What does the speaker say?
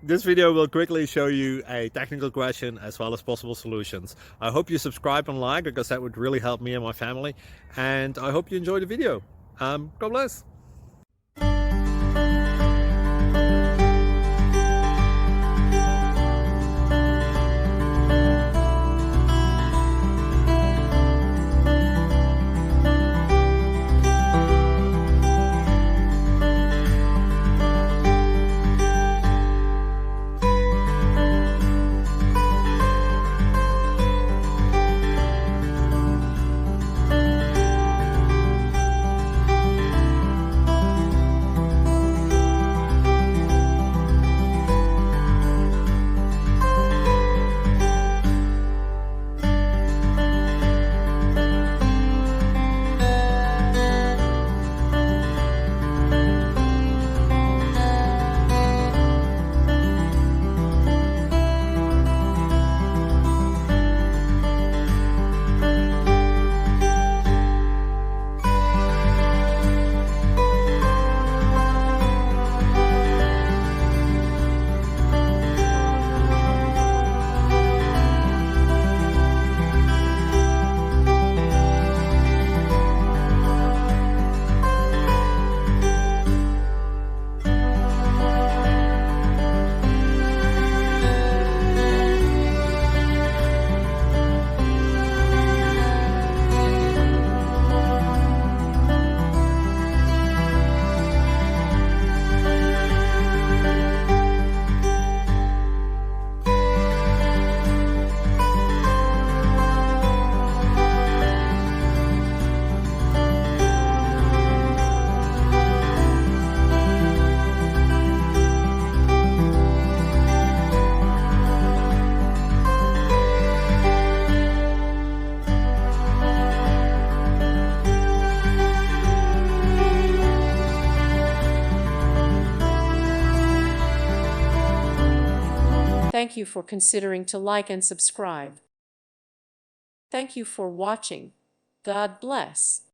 This video will quickly show you a technical question as well as possible solutions. I hope you subscribe and like, because that would really help me and my family. And I hope you enjoy the video. God bless. Thank you for considering to like and subscribe. Thank you for watching. God bless.